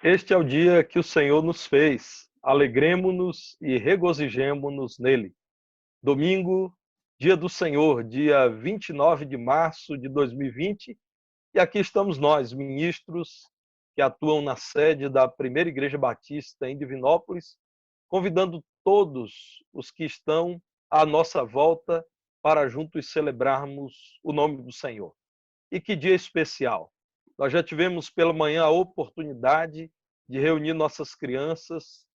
Este é o dia que o Senhor nos fez. Alegremo-nos e regozijemo-nos nele. Domingo, dia do Senhor, dia 29 de março de 2020. E aqui estamos nós, ministros que atuam na sede da Primeira Igreja Batista em Divinópolis, convidando todos os que estão à nossa volta para juntos celebrarmos o nome do Senhor. E que dia especial! Nós já tivemos pela manhã a oportunidade de reunir nossas crianças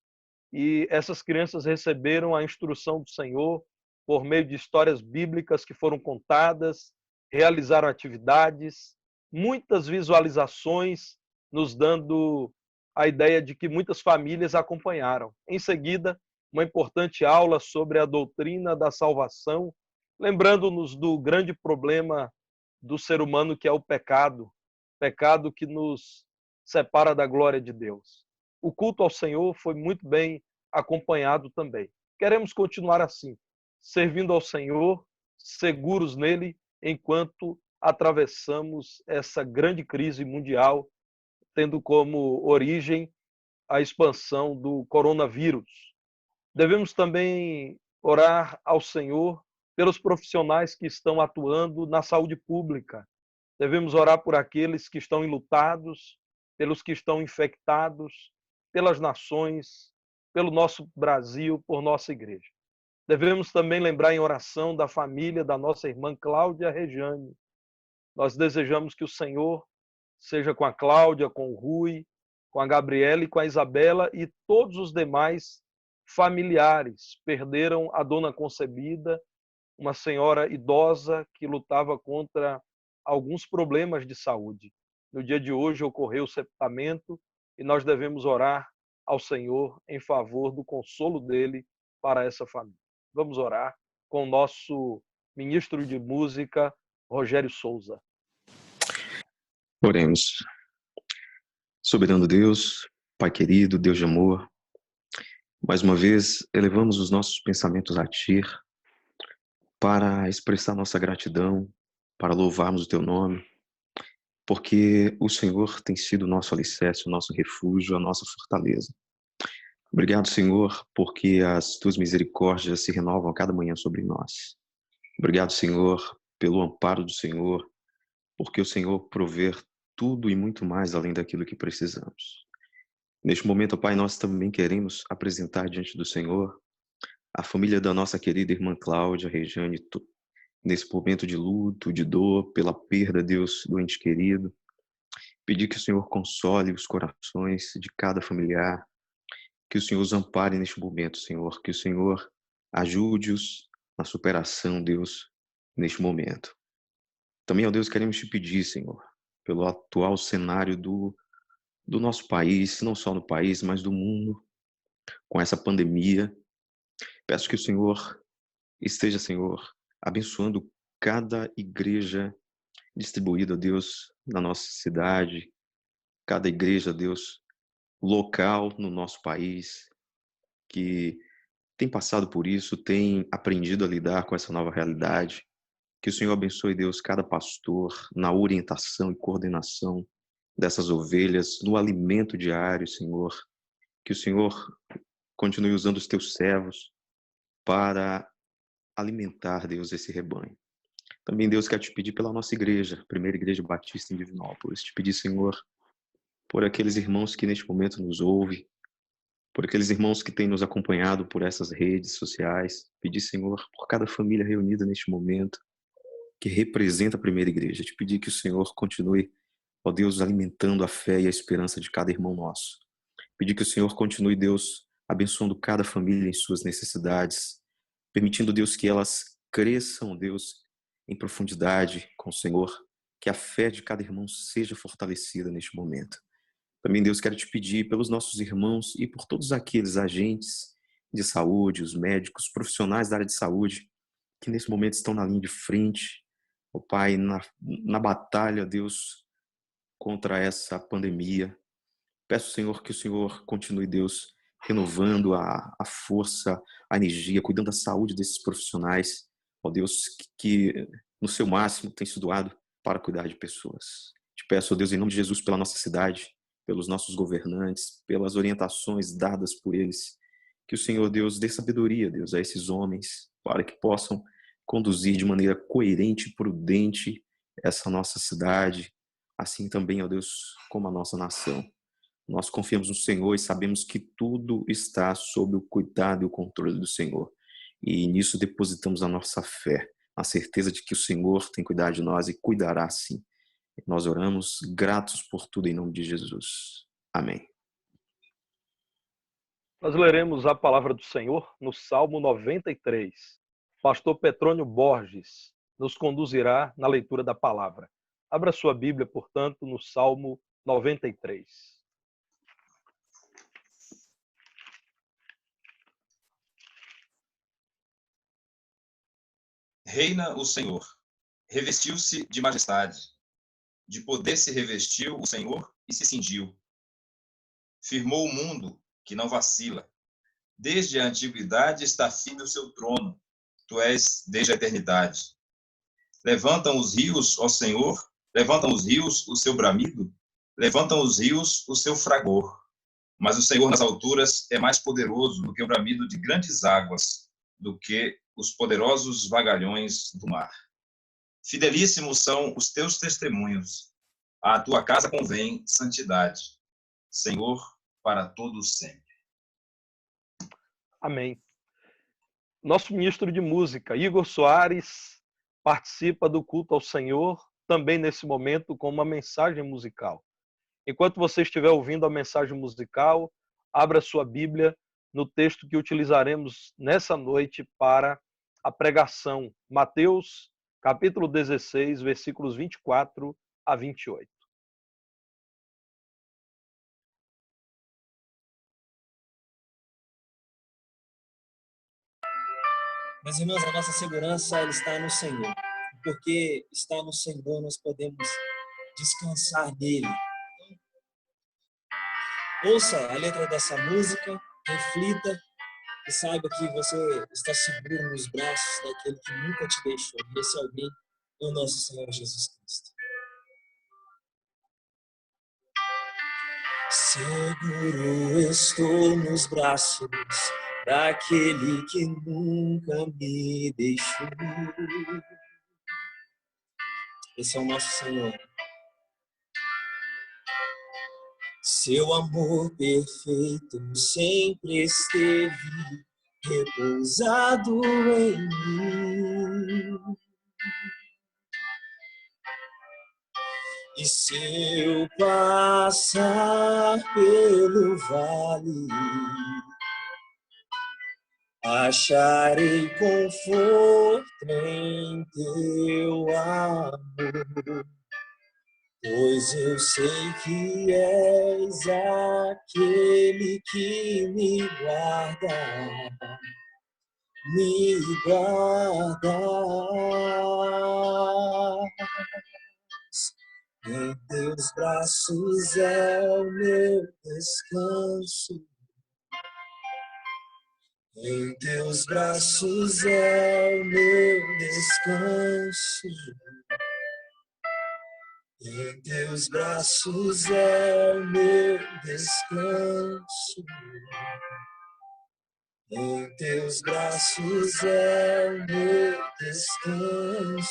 e essas crianças receberam a instrução do Senhor por meio de histórias bíblicas que foram contadas, realizaram atividades, muitas visualizações, nos dando a ideia de que muitas famílias acompanharam. Em seguida, uma importante aula sobre a doutrina da salvação, lembrando-nos do grande problema do ser humano que é o pecado que nos separa da glória de Deus. O culto ao Senhor foi muito bem acompanhado também. Queremos continuar assim, servindo ao Senhor, seguros nele, enquanto atravessamos essa grande crise mundial, tendo como origem a expansão do coronavírus. Devemos também orar ao Senhor pelos profissionais que estão atuando na saúde pública. Devemos orar por aqueles que estão enlutados, pelos que estão infectados, pelas nações, pelo nosso Brasil, por nossa igreja. Devemos também lembrar em oração da família da nossa irmã Cláudia Rejane. Nós desejamos que o Senhor seja com a Cláudia, com o Rui, com a Gabriela e com a Isabela e todos os demais familiares. Perderam a dona concebida, uma senhora idosa que lutava contra alguns problemas de saúde. No dia de hoje ocorreu o sepultamento e nós devemos orar ao Senhor em favor do consolo dele para essa família. Vamos orar com o nosso ministro de música, Rogério Souza. Oremos. Soberano Deus, Pai querido, Deus de amor, mais uma vez elevamos os nossos pensamentos a Ti para expressar nossa gratidão, para louvarmos o Teu nome, porque o Senhor tem sido o nosso alicerce, o nosso refúgio, a nossa fortaleza. Obrigado, Senhor, porque as Tuas misericórdias se renovam a cada manhã sobre nós. Obrigado, Senhor, pelo amparo do Senhor, porque o Senhor provê tudo e muito mais além daquilo que precisamos. Neste momento, Pai, nós também queremos apresentar diante do Senhor a família da nossa querida irmã Cláudia Rejane, nesse momento de luto, de dor, pela perda, Deus, do ente querido. Pedir que o Senhor console os corações de cada familiar, que o Senhor os ampare neste momento, Senhor, que o Senhor ajude-os na superação, Deus, neste momento. Também, ó Deus, queremos te pedir, Senhor, pelo atual cenário do nosso país, não só no país, mas do mundo, com essa pandemia. Peço que o Senhor esteja, Senhor, abençoando cada igreja distribuída, Deus, na nossa cidade, cada igreja, Deus, local no nosso país, que tem passado por isso, tem aprendido a lidar com essa nova realidade. Que o Senhor abençoe, Deus, cada pastor na orientação e coordenação dessas ovelhas, no alimento diário, Senhor. Que o Senhor continue usando os teus servos para alimentar, Deus, esse rebanho. Também, Deus, quero te pedir pela nossa igreja, Primeira Igreja Batista em Divinópolis. Te pedir, Senhor, por aqueles irmãos que neste momento nos ouvem, por aqueles irmãos que têm nos acompanhado por essas redes sociais. Pedir, Senhor, por cada família reunida neste momento, que representa a Primeira Igreja. Te pedir que o Senhor continue, ó Deus, alimentando a fé e a esperança de cada irmão nosso. Pedir que o Senhor continue, Deus, abençoando cada família em suas necessidades, permitindo, Deus, que elas cresçam, Deus, em profundidade com o Senhor, que a fé de cada irmão seja fortalecida neste momento. Também, Deus, quero te pedir pelos nossos irmãos e por todos aqueles agentes de saúde, os médicos, profissionais da área de saúde, que nesse momento estão na linha de frente, ó Pai, na batalha, Deus, contra essa pandemia. Peço, Senhor, que o Senhor continue, Deus, renovando a força, a energia, cuidando da saúde desses profissionais, ó Deus, que no seu máximo tem se doado para cuidar de pessoas. Te peço, ó Deus, em nome de Jesus, pela nossa cidade, pelos nossos governantes, pelas orientações dadas por eles. Que o Senhor Deus dê sabedoria, Deus, a esses homens, para que possam conduzir de maneira coerente e prudente essa nossa cidade, assim também, ó Deus, como a nossa nação. Nós confiamos no Senhor e sabemos que tudo está sob o cuidado e o controle do Senhor. E nisso depositamos a nossa fé, a certeza de que o Senhor tem cuidado de nós e cuidará sim. Nós oramos gratos por tudo em nome de Jesus. Amém. Nós leremos a palavra do Senhor no Salmo 93. Pastor Petrônio Borges nos conduzirá na leitura da palavra. Abra sua Bíblia, portanto, no Salmo 93. Reina o Senhor, revestiu-se de majestade, de poder se revestiu o Senhor e se cingiu. Firmou o mundo, que não vacila. Desde a antiguidade está firme o seu trono, tu és desde a eternidade. Levantam os rios, ó Senhor, levantam os rios o seu bramido, levantam os rios o seu fragor. Mas o Senhor nas alturas é mais poderoso do que o bramido de grandes águas, do que os poderosos vagalhões do mar. Fidelíssimos são os teus testemunhos. À tua casa convém santidade. Senhor, para todos sempre. Amém. Nosso ministro de música, Igor Soares, participa do culto ao Senhor, também nesse momento com uma mensagem musical. Enquanto você estiver ouvindo a mensagem musical, abra sua Bíblia no texto que utilizaremos nessa noite para a pregação. Mateus, capítulo 16, versículos 24 a 28. Mas, irmãos, a nossa segurança ela está no Senhor. Porque está no Senhor, nós podemos descansar nele. Ouça a letra dessa música, reflita e saiba que você está seguro nos braços daquele que nunca te deixou. E esse alguém é o nosso Senhor Jesus Cristo. Seguro estou nos braços daquele que nunca me deixou. Esse é o nosso Senhor. Seu amor perfeito sempre esteve repousado em mim. E se eu passar pelo vale, acharei conforto em teu amor, pois eu sei que és aquele que me guarda, me guarda. Em teus braços é o meu descanso. Em teus braços é o meu descanso. Em teus braços é o meu descanso. Em teus braços é o meu descanso,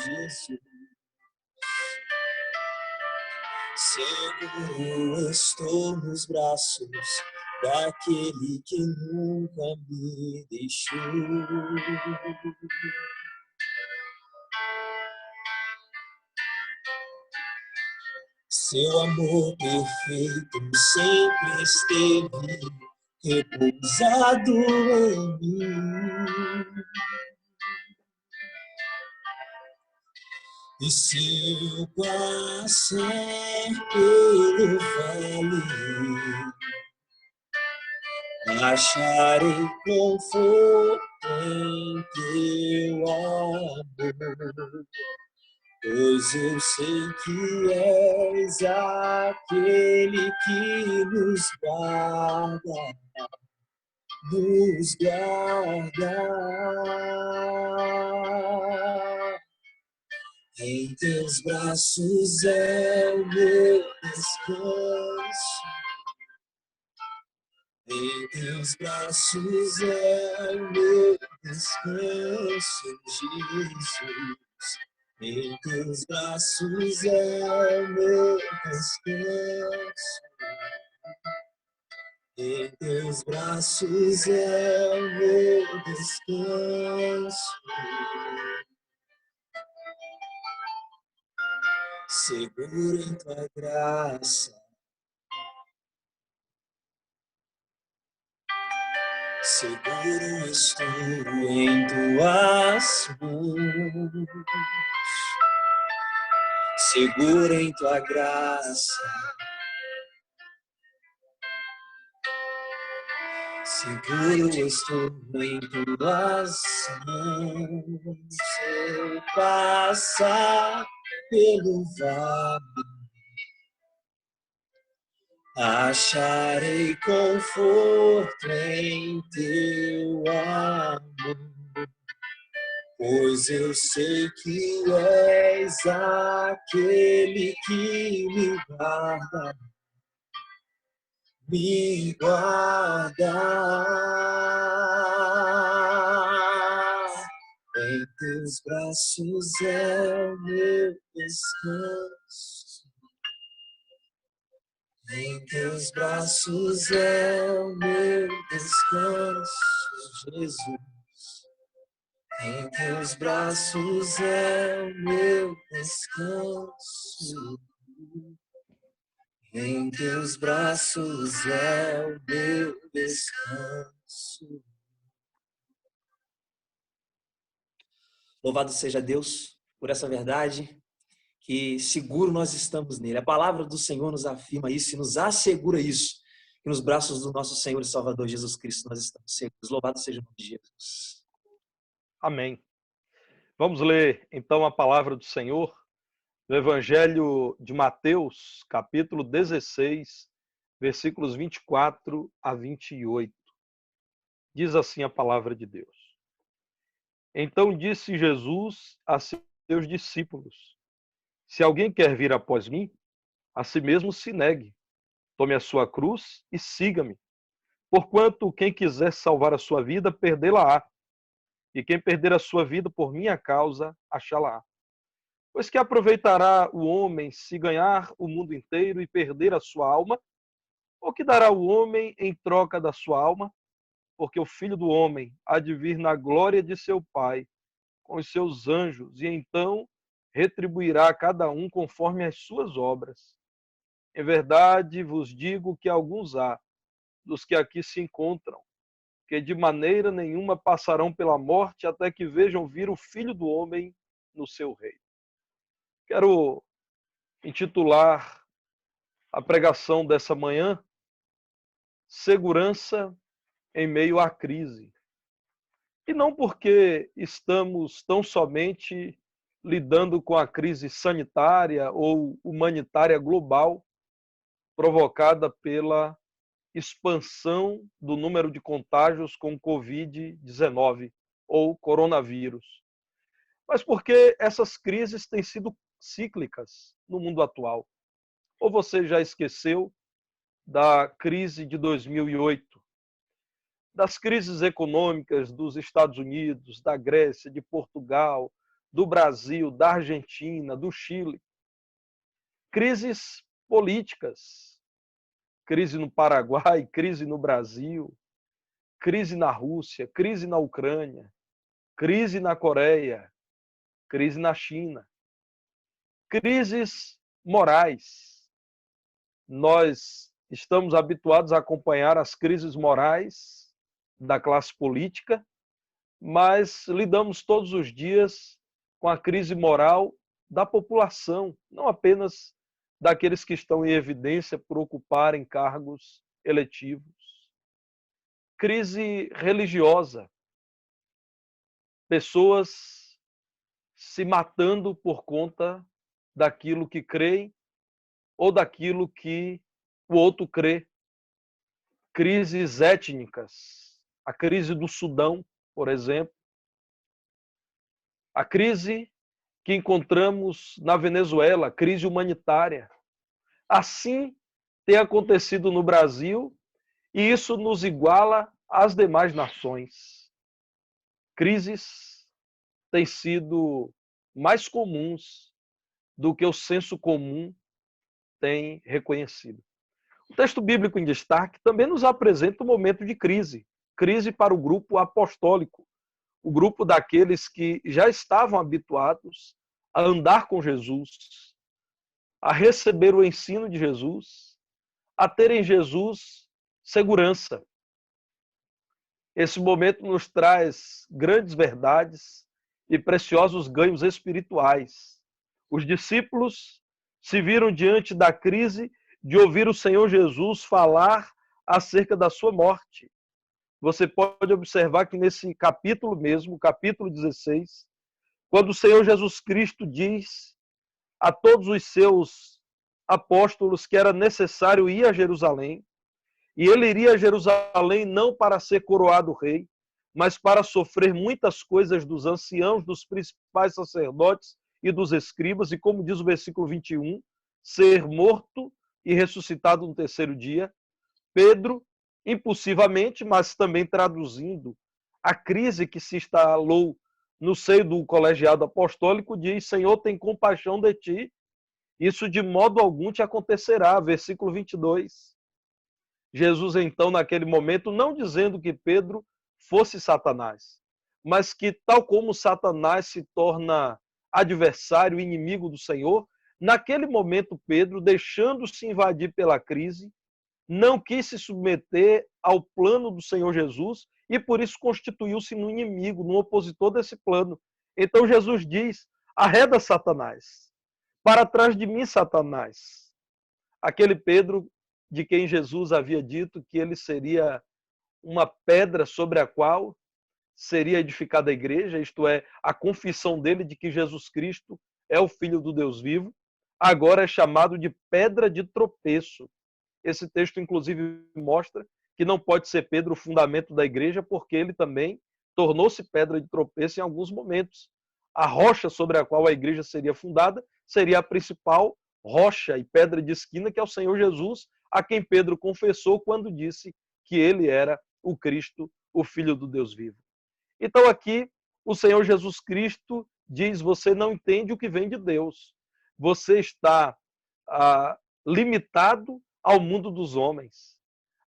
Jesus. Seguro estou nos braços daquele que nunca me deixou. Seu amor perfeito sempre esteve repousado em mim. E se eu passar pelo vale, acharei conforto em teu amor, pois eu sei que és aquele que nos guarda, nos guarda. Em teus braços é o meu descanso. Em teus braços é o meu descanso, Jesus. Em teus braços é o meu descanso. Em teus braços é o meu descanso. Seguro em tua graça. Seguro estou em tuas mãos. Seguro em tua graça. Seguro estou em tuas mãos. Se eu passar pelo vale, acharei conforto em teu amor, pois eu sei que és aquele que me guarda. Me guarda em teus braços é o meu descanso. Em teus braços é o meu descanso, Jesus. Em teus braços é o meu descanso. Em teus braços é o meu descanso. Louvado seja Deus por essa verdade, que seguro nós estamos nele. A palavra do Senhor nos afirma isso e nos assegura isso, que nos braços do nosso Senhor e Salvador Jesus Cristo nós estamos seguros. Louvado seja o nome de Jesus. Amém. Vamos ler então a palavra do Senhor no Evangelho de Mateus, capítulo 16, versículos 24 a 28. Diz assim a palavra de Deus. Então disse Jesus a seus discípulos: Se alguém quer vir após mim, a si mesmo se negue, tome a sua cruz e siga-me. Porquanto quem quiser salvar a sua vida, perdê-la-á. E quem perder a sua vida por minha causa, achá-la-á. Pois que aproveitará o homem se ganhar o mundo inteiro e perder a sua alma? Ou que dará o homem em troca da sua alma? Porque o Filho do Homem há de vir na glória de seu Pai, com os seus anjos, e então retribuirá a cada um conforme as suas obras. Em verdade vos digo que alguns há, dos que aqui se encontram, que de maneira nenhuma passarão pela morte até que vejam vir o Filho do Homem no seu reino. Quero intitular a pregação dessa manhã: Segurança em meio à crise. E não porque estamos tão somente lidando com a crise sanitária ou humanitária global provocada pela expansão do número de contágios com Covid-19 ou coronavírus, mas porque essas crises têm sido cíclicas no mundo atual. Ou você já esqueceu da crise de 2008, das crises econômicas dos Estados Unidos, da Grécia, de Portugal, do Brasil, da Argentina, do Chile. Crises políticas, crise no Paraguai, crise no Brasil, crise na Rússia, crise na Ucrânia, crise na Coreia, crise na China. Crises morais. Nós estamos habituados a acompanhar as crises morais da classe política, mas lidamos todos os dias com a crise moral da população, não apenas daqueles que estão em evidência por ocuparem cargos eletivos. Crise religiosa. Pessoas se matando por conta daquilo que creem ou daquilo que o outro crê. Crises étnicas. A crise do Sudão, por exemplo. A crise que encontramos na Venezuela, crise humanitária. Assim tem acontecido no Brasil e isso nos iguala às demais nações. Crises têm sido mais comuns do que o senso comum tem reconhecido. O texto bíblico em destaque também nos apresenta um momento de crise. Crise para o grupo apostólico, o grupo daqueles que já estavam habituados a andar com Jesus, a receber o ensino de Jesus, a ter em Jesus segurança. Esse momento nos traz grandes verdades e preciosos ganhos espirituais. Os discípulos se viram diante da crise de ouvir o Senhor Jesus falar acerca da sua morte. Você pode observar que nesse capítulo mesmo, capítulo 16, quando o Senhor Jesus Cristo diz a todos os seus apóstolos que era necessário ir a Jerusalém, e ele iria a Jerusalém não para ser coroado rei, mas para sofrer muitas coisas dos anciãos, dos principais sacerdotes e dos escribas, e como diz o versículo 21, ser morto e ressuscitado no terceiro dia. Pedro, impulsivamente, mas também traduzindo a crise que se instalou no seio do colegiado apostólico, diz: Senhor, tem compaixão de ti, isso de modo algum te acontecerá. Versículo 22. Jesus, então, naquele momento, não dizendo que Pedro fosse Satanás, mas que, tal como Satanás se torna adversário, inimigo do Senhor, naquele momento, Pedro, deixando-se invadir pela crise, não quis se submeter ao plano do Senhor Jesus e, por isso, constituiu-se no inimigo, no opositor desse plano. Então, Jesus diz: arreda Satanás, para trás de mim, Satanás. Aquele Pedro de quem Jesus havia dito que ele seria uma pedra sobre a qual seria edificada a igreja, isto é, a confissão dele de que Jesus Cristo é o Filho do Deus vivo, agora é chamado de pedra de tropeço. Esse texto, inclusive, mostra que não pode ser Pedro o fundamento da igreja, porque ele também tornou-se pedra de tropeço em alguns momentos. A rocha sobre a qual a igreja seria fundada seria a principal rocha e pedra de esquina, que é o Senhor Jesus, a quem Pedro confessou quando disse que ele era o Cristo, o Filho do Deus vivo. Então aqui o Senhor Jesus Cristo diz: você não entende o que vem de Deus. Você está limitado ao mundo dos homens.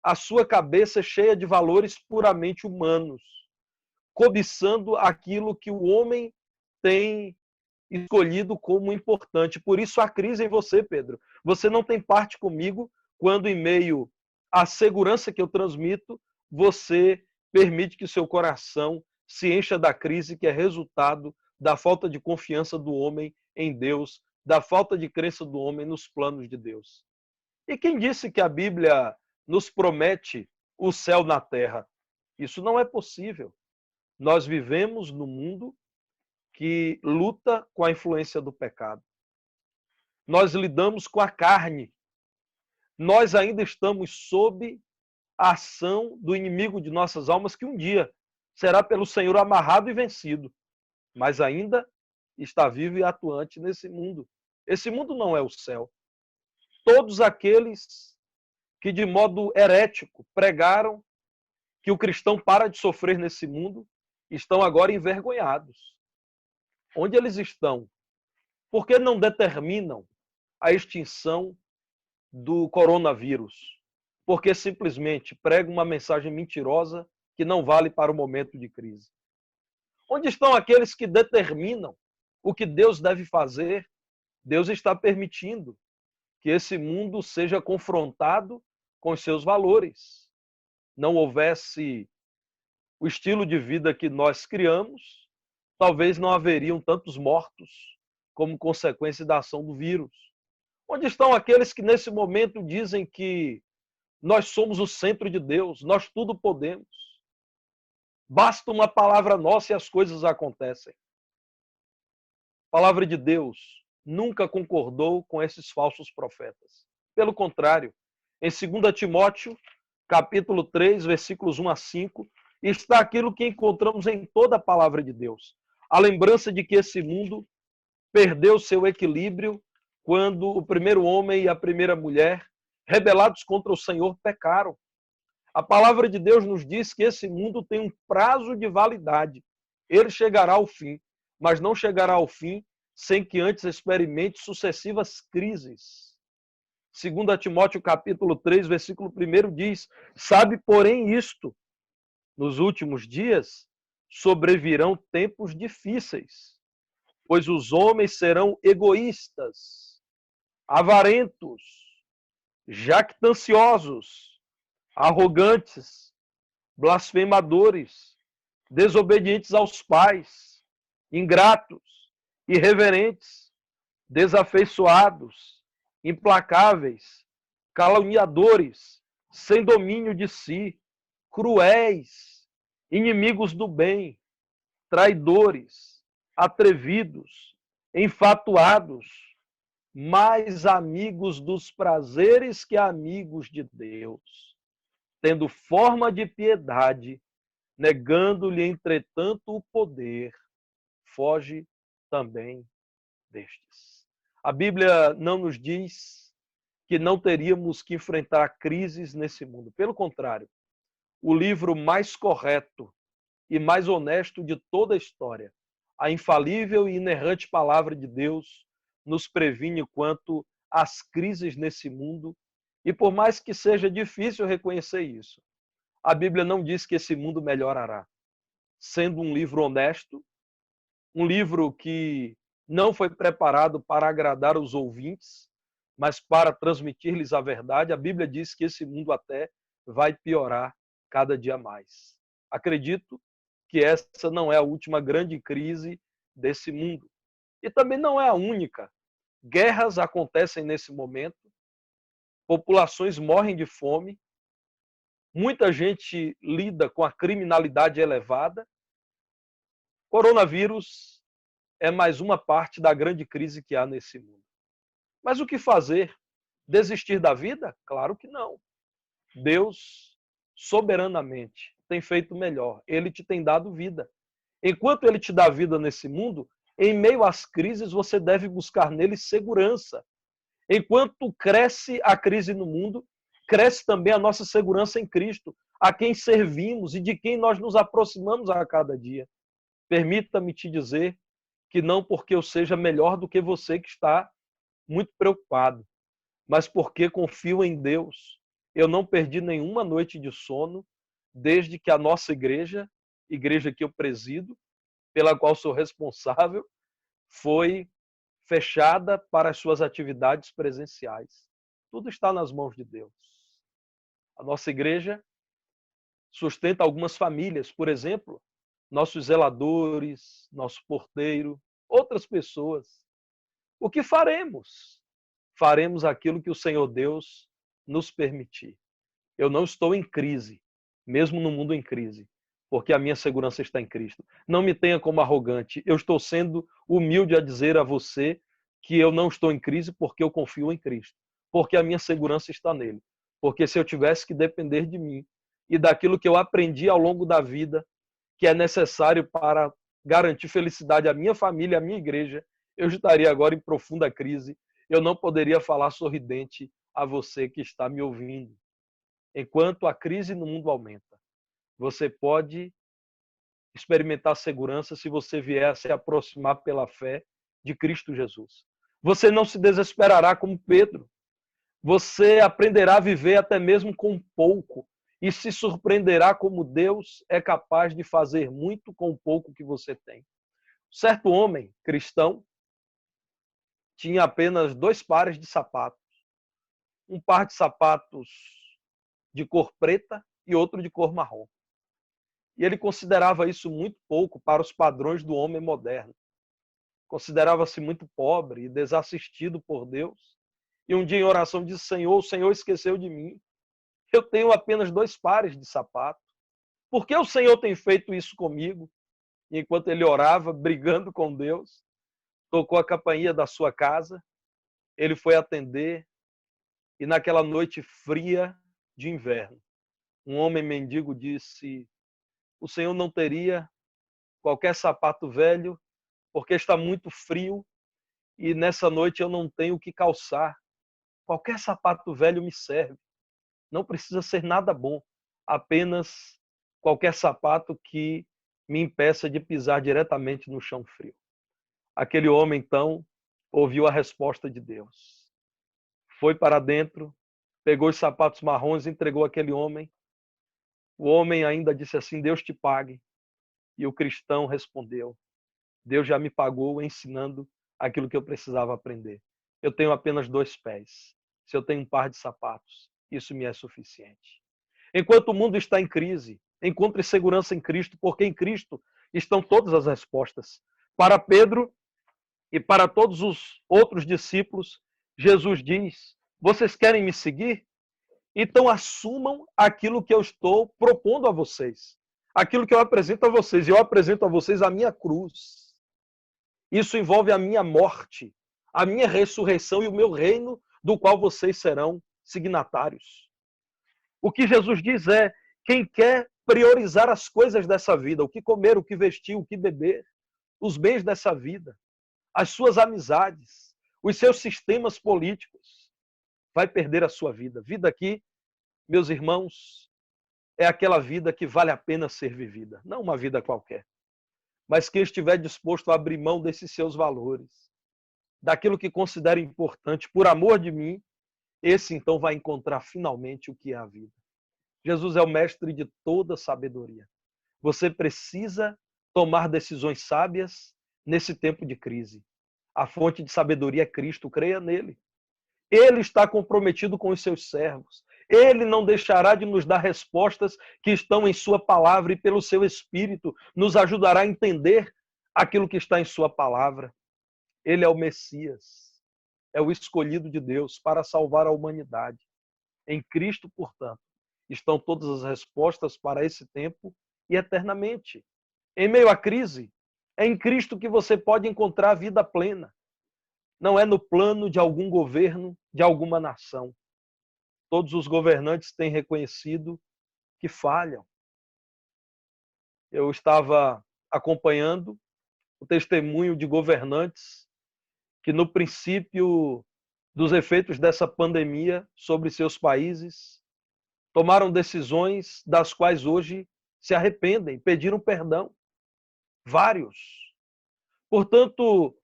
A sua cabeça é cheia de valores puramente humanos, cobiçando aquilo que o homem tem escolhido como importante. Por isso a crise em você, Pedro. Você não tem parte comigo quando, em meio à segurança que eu transmito, você permite que o seu coração se encha da crise que é resultado da falta de confiança do homem em Deus, da falta de crença do homem nos planos de Deus. E quem disse que a Bíblia nos promete o céu na terra? Isso não é possível. Nós vivemos num mundo que luta com a influência do pecado. Nós lidamos com a carne. Nós ainda estamos sob a ação do inimigo de nossas almas, que um dia será pelo Senhor amarrado e vencido, mas ainda está vivo e atuante nesse mundo. Esse mundo não é o céu. Todos aqueles que de modo herético pregaram que o cristão para de sofrer nesse mundo estão agora envergonhados. Onde eles estão? Por que não determinam a extinção do coronavírus? Porque simplesmente pregam uma mensagem mentirosa que não vale para o momento de crise. Onde estão aqueles que determinam o que Deus deve fazer? Deus está permitindo que esse mundo seja confrontado com os seus valores. Não houvesse o estilo de vida que nós criamos, talvez não haveriam tantos mortos como consequência da ação do vírus. Onde estão aqueles que nesse momento dizem que nós somos o centro de Deus, nós tudo podemos? Basta uma palavra nossa e as coisas acontecem. A palavra de Deus nunca concordou com esses falsos profetas. Pelo contrário, em 2 Timóteo, capítulo 3, versículos 1 a 5, está aquilo que encontramos em toda a palavra de Deus. A lembrança de que esse mundo perdeu seu equilíbrio quando o primeiro homem e a primeira mulher, rebelados contra o Senhor, pecaram. A palavra de Deus nos diz que esse mundo tem um prazo de validade. Ele chegará ao fim, mas não chegará ao fim sem que antes experimente sucessivas crises. 2 Timóteo capítulo 3, versículo 1 diz: sabe, porém, isto, nos últimos dias sobrevirão tempos difíceis, pois os homens serão egoístas, avarentos, jactanciosos, arrogantes, blasfemadores, desobedientes aos pais, ingratos, irreverentes, desafeiçoados, implacáveis, caluniadores, sem domínio de si, cruéis, inimigos do bem, traidores, atrevidos, enfatuados, mais amigos dos prazeres que amigos de Deus, tendo forma de piedade, negando-lhe, entretanto, o poder, foge também destes. A Bíblia não nos diz que não teríamos que enfrentar crises nesse mundo. Pelo contrário, o livro mais correto e mais honesto de toda a história, a infalível e inerrante palavra de Deus, nos previne quanto às crises nesse mundo. E por mais que seja difícil reconhecer isso, a Bíblia não diz que esse mundo melhorará. Sendo um livro honesto, um livro que não foi preparado para agradar os ouvintes, mas para transmitir-lhes a verdade, a Bíblia diz que esse mundo até vai piorar cada dia mais. Acredito que essa não é a última grande crise desse mundo. E também não é a única. Guerras acontecem nesse momento, populações morrem de fome, muita gente lida com a criminalidade elevada. Coronavírus é mais uma parte da grande crise que há nesse mundo. Mas o que fazer? Desistir da vida? Claro que não. Deus, soberanamente, tem feito melhor. Ele te tem dado vida. Enquanto Ele te dá vida nesse mundo, em meio às crises, você deve buscar nele segurança. Enquanto cresce a crise no mundo, cresce também a nossa segurança em Cristo, a quem servimos e de quem nós nos aproximamos a cada dia. Permita-me te dizer que não porque eu seja melhor do que você que está muito preocupado, mas porque confio em Deus. Eu não perdi nenhuma noite de sono desde que a nossa igreja que eu presido, pela qual sou responsável, foi fechada para as suas atividades presenciais. Tudo está nas mãos de Deus. A nossa igreja sustenta algumas famílias, por exemplo, nossos zeladores, nosso porteiro, outras pessoas. O que faremos? Faremos aquilo que o Senhor Deus nos permitir. Eu não estou em crise, mesmo no mundo em crise, porque a minha segurança está em Cristo. Não me tenha como arrogante. Eu estou sendo humilde a dizer a você que eu não estou em crise porque eu confio em Cristo, porque a minha segurança está nele. Porque se eu tivesse que depender de mim e daquilo que eu aprendi ao longo da vida, que é necessário para garantir felicidade à minha família, à minha igreja, eu estaria agora em profunda crise. Eu não poderia falar sorridente a você que está me ouvindo. Enquanto a crise no mundo aumenta, você pode experimentar segurança se você vier a se aproximar pela fé de Cristo Jesus. Você não se desesperará como Pedro. Você aprenderá a viver até mesmo com pouco e se surpreenderá como Deus é capaz de fazer muito com o pouco que você tem. Certo homem cristão tinha apenas 2 pares de sapatos. Um par de sapatos de cor preta e outro de cor marrom. E ele considerava isso muito pouco para os padrões do homem moderno. Considerava-se muito pobre e desassistido por Deus. E um dia em oração disse: Senhor, o Senhor esqueceu de mim. Eu tenho apenas 2 pares de sapato. Por que o Senhor tem feito isso comigo? E enquanto ele orava, brigando com Deus, tocou a campainha da sua casa. Ele foi atender e naquela noite fria de inverno, um homem mendigo disse: o Senhor não teria qualquer sapato velho, porque está muito frio e nessa noite eu não tenho o que calçar. Qualquer sapato velho me serve. Não precisa ser nada bom, apenas qualquer sapato que me impeça de pisar diretamente no chão frio. Aquele homem, então, ouviu a resposta de Deus. Foi para dentro, pegou os sapatos marrons e entregou àquele homem. O homem ainda disse assim: Deus te pague. E o cristão respondeu: Deus já me pagou ensinando aquilo que eu precisava aprender. Eu tenho apenas 2 pés. Se eu tenho um par de sapatos, isso me é suficiente. Enquanto o mundo está em crise, encontre segurança em Cristo, porque em Cristo estão todas as respostas. Para Pedro e para todos os outros discípulos, Jesus diz: vocês querem me seguir? Então assumam aquilo que eu estou propondo a vocês. Aquilo que eu apresento a vocês. E eu apresento a vocês a minha cruz. Isso envolve a minha morte, a minha ressurreição e o meu reino, do qual vocês serão signatários. O que Jesus diz é: quem quer priorizar as coisas dessa vida, o que comer, o que vestir, o que beber, os bens dessa vida, as suas amizades, os seus sistemas políticos, vai perder a sua vida. Vida aqui, meus irmãos, é aquela vida que vale a pena ser vivida. Não uma vida qualquer. Mas quem estiver disposto a abrir mão desses seus valores, daquilo que considera importante, por amor de mim, esse então vai encontrar finalmente o que é a vida. Jesus é o mestre de toda sabedoria. Você precisa tomar decisões sábias nesse tempo de crise. A fonte de sabedoria é Cristo, creia nele. Ele está comprometido com os seus servos. Ele não deixará de nos dar respostas que estão em sua palavra e pelo seu Espírito nos ajudará a entender aquilo que está em sua palavra. Ele é o Messias, é o escolhido de Deus para salvar a humanidade. Em Cristo, portanto, estão todas as respostas para esse tempo e eternamente. Em meio à crise, é em Cristo que você pode encontrar a vida plena. Não é no plano de algum governo, de alguma nação. Todos os governantes têm reconhecido que falham. Eu estava acompanhando o testemunho de governantes que, no princípio dos efeitos dessa pandemia sobre seus países, tomaram decisões das quais hoje se arrependem, pediram perdão. Vários. Portanto,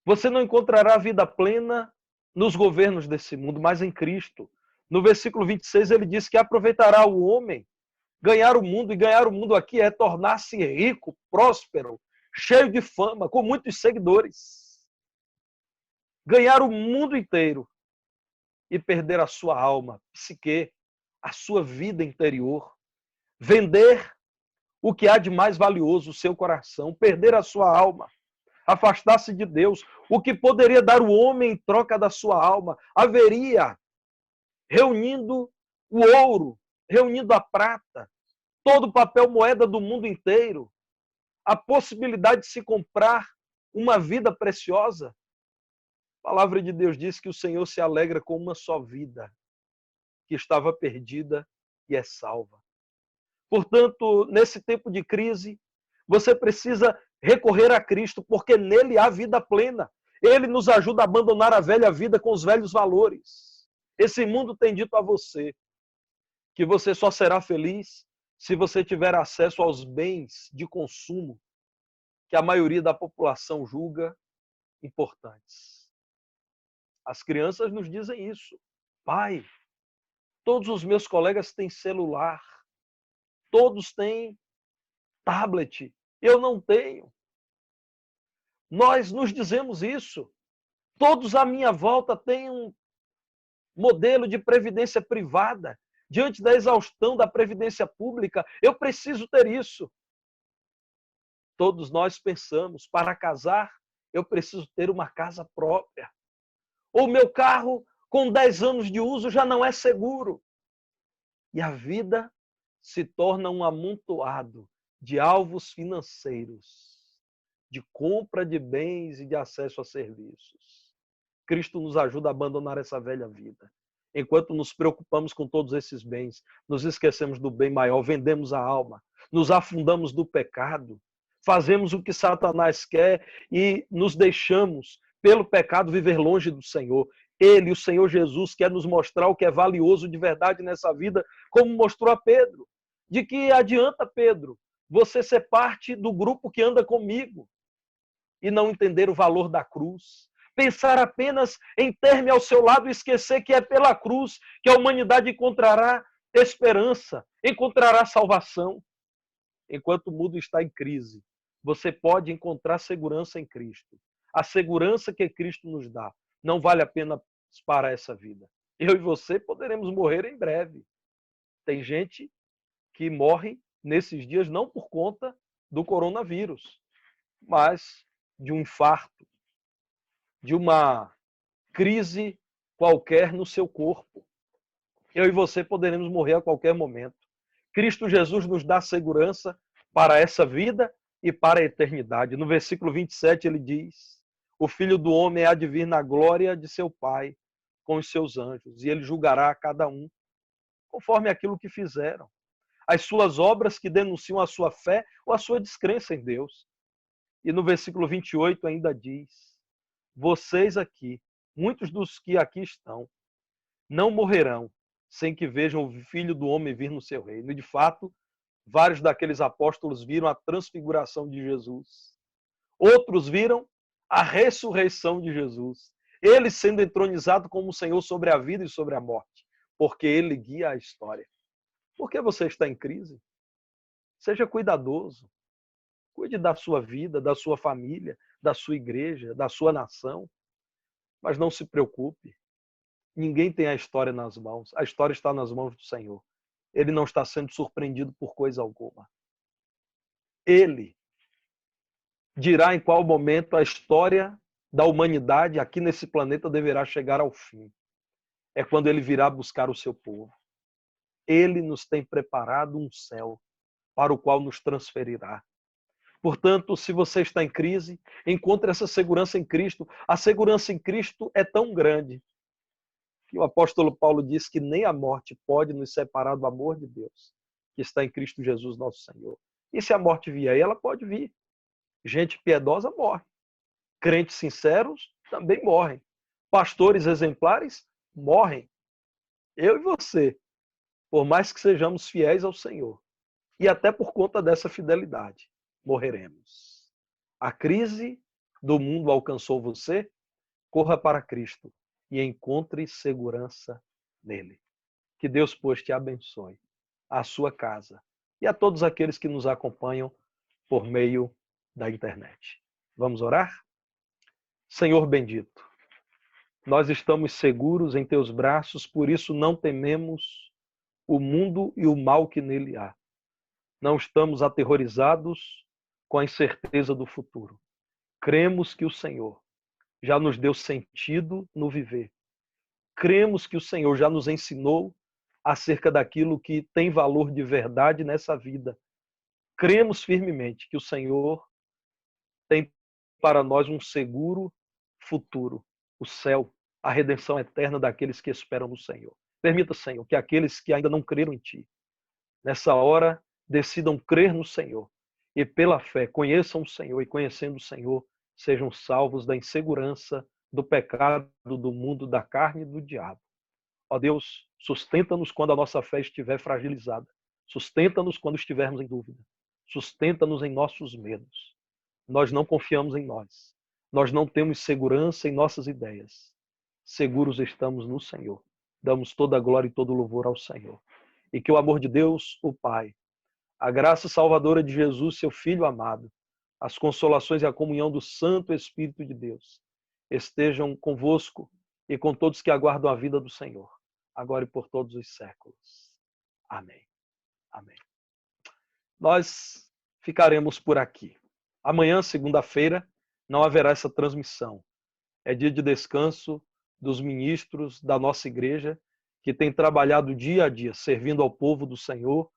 você não encontrará vida plena nos governos desse mundo, mas em Cristo. No versículo 26 ele diz que aproveitará o homem ganhar o mundo, e ganhar o mundo aqui é tornar-se rico, próspero, cheio de fama, com muitos seguidores. Ganhar o mundo inteiro e perder a sua alma, psique, a sua vida interior. Vender o que há de mais valioso, o seu coração, perder a sua alma, afastar-se de Deus. O que poderia dar o homem em troca da sua alma? Haveria, reunindo o ouro, reunindo a prata, todo o papel moeda do mundo inteiro, a possibilidade de se comprar uma vida preciosa. A palavra de Deus diz que o Senhor se alegra com uma só vida, que estava perdida e é salva. Portanto, nesse tempo de crise, você precisa recorrer a Cristo, porque nele há vida plena. Ele nos ajuda a abandonar a velha vida com os velhos valores. Esse mundo tem dito a você que você só será feliz se você tiver acesso aos bens de consumo que a maioria da população julga importantes. As crianças nos dizem isso. Pai, todos os meus colegas têm celular, todos têm tablet, eu não tenho. Nós nos dizemos isso. Todos à minha volta têm um modelo de previdência privada. Diante da exaustão da previdência pública, eu preciso ter isso. Todos nós pensamos, para casar, eu preciso ter uma casa própria. Ou meu carro, com 10 anos de uso, já não é seguro. E a vida se torna um amontoado de alvos financeiros, de compra de bens e de acesso a serviços. Cristo nos ajuda a abandonar essa velha vida. Enquanto nos preocupamos com todos esses bens, nos esquecemos do bem maior, vendemos a alma, nos afundamos do pecado, fazemos o que Satanás quer e nos deixamos pelo pecado, viver longe do Senhor. Ele, o Senhor Jesus, quer nos mostrar o que é valioso de verdade nessa vida, como mostrou a Pedro. De que adianta, Pedro, você ser parte do grupo que anda comigo e não entender o valor da cruz? Pensar apenas em ter-me ao seu lado e esquecer que é pela cruz que a humanidade encontrará esperança, encontrará salvação. Enquanto o mundo está em crise, você pode encontrar segurança em Cristo. A segurança que Cristo nos dá não vale a pena para essa vida. Eu e você poderemos morrer em breve. Tem gente que morre nesses dias não por conta do coronavírus, mas de um infarto, de uma crise qualquer no seu corpo. Eu e você poderemos morrer a qualquer momento. Cristo Jesus nos dá segurança para essa vida e para a eternidade. No versículo 27 ele diz: o Filho do Homem há de vir na glória de seu Pai com os seus anjos, e ele julgará a cada um conforme aquilo que fizeram. As suas obras que denunciam a sua fé ou a sua descrença em Deus. E no versículo 28 ainda diz: vocês aqui, muitos dos que aqui estão, não morrerão sem que vejam o Filho do Homem vir no seu reino. E de fato, vários daqueles apóstolos viram a transfiguração de Jesus. Outros viram a ressurreição de Jesus. Ele sendo entronizado como Senhor sobre a vida e sobre a morte, porque ele guia a história. Por que você está em crise? Seja cuidadoso. Cuide da sua vida, da sua família, da sua igreja, da sua nação. Mas não se preocupe. Ninguém tem a história nas mãos. A história está nas mãos do Senhor. Ele não está sendo surpreendido por coisa alguma. Ele dirá em qual momento a história da humanidade aqui nesse planeta deverá chegar ao fim. É quando ele virá buscar o seu povo. Ele nos tem preparado um céu para o qual nos transferirá. Portanto, se você está em crise, encontre essa segurança em Cristo. A segurança em Cristo é tão grande que o apóstolo Paulo diz que nem a morte pode nos separar do amor de Deus, que está em Cristo Jesus, nosso Senhor. E se a morte vier, ela pode vir. Gente piedosa morre. Crentes sinceros também morrem. Pastores exemplares morrem. Eu e você, por mais que sejamos fiéis ao Senhor, e até por conta dessa fidelidade, morreremos. A crise do mundo alcançou você? Corra para Cristo e encontre segurança nele. Que Deus, pois, te abençoe, a sua casa e a todos aqueles que nos acompanham por meio da internet. Vamos orar? Senhor bendito, nós estamos seguros em teus braços, por isso não tememos o mundo e o mal que nele há. Não estamos aterrorizados com a incerteza do futuro. Cremos que o Senhor já nos deu sentido no viver. Cremos que o Senhor já nos ensinou acerca daquilo que tem valor de verdade nessa vida. Cremos firmemente que o Senhor tem para nós um seguro futuro, o céu, a redenção eterna daqueles que esperam no Senhor. Permita, Senhor, que aqueles que ainda não creram em Ti, nessa hora, decidam crer no Senhor e pela fé conheçam o Senhor e conhecendo o Senhor, sejam salvos da insegurança, do pecado, do mundo, da carne e do diabo. Ó Deus, sustenta-nos quando a nossa fé estiver fragilizada. Sustenta-nos quando estivermos em dúvida. Sustenta-nos em nossos medos. Nós não confiamos em nós. Nós não temos segurança em nossas ideias. Seguros estamos no Senhor. Damos toda a glória e todo o louvor ao Senhor. E que o amor de Deus, o Pai, a graça salvadora de Jesus, seu Filho amado, as consolações e a comunhão do Santo Espírito de Deus estejam convosco e com todos que aguardam a vida do Senhor, agora e por todos os séculos. Amém. Amém. Nós ficaremos por aqui. Amanhã, segunda-feira, não haverá essa transmissão. É dia de descanso dos ministros da nossa igreja, que tem trabalhado dia a dia, servindo ao povo do Senhor,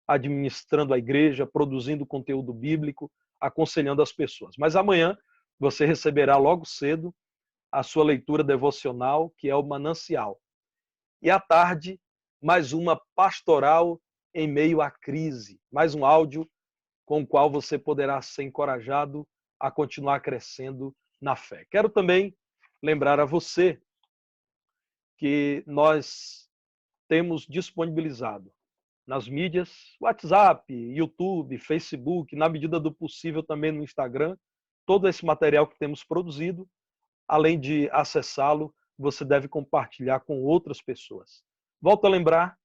administrando a igreja, produzindo conteúdo bíblico, aconselhando as pessoas. Mas amanhã você receberá logo cedo a sua leitura devocional, que é o Manancial. E à tarde, mais uma pastoral em meio à crise, mais um áudio com o qual você poderá ser encorajado a continuar crescendo na fé. Quero também lembrar a você que nós temos disponibilizado nas mídias, WhatsApp, YouTube, Facebook, na medida do possível também no Instagram, todo esse material que temos produzido. Além de acessá-lo, você deve compartilhar com outras pessoas. Volto a lembrar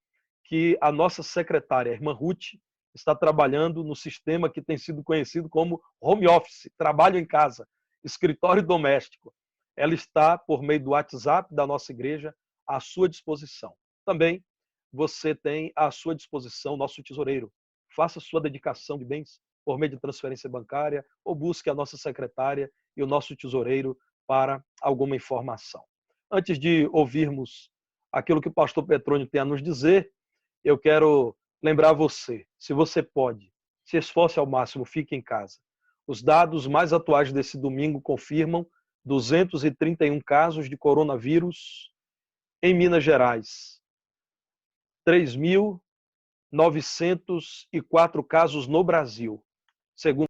que a nossa secretária, a irmã Ruth, está trabalhando no sistema que tem sido conhecido como home office, trabalho em casa, escritório doméstico. Ela está, por meio do WhatsApp da nossa igreja, à sua disposição. Também você tem à sua disposição o nosso tesoureiro. Faça sua dedicação de bens por meio de transferência bancária ou busque a nossa secretária e o nosso tesoureiro para alguma informação. Antes de ouvirmos aquilo que o pastor Petrônio tem a nos dizer, eu quero lembrar você, se você pode, se esforce ao máximo, fique em casa. Os dados mais atuais desse domingo confirmam 231 casos de coronavírus em Minas Gerais. 3.904 casos no Brasil, segundo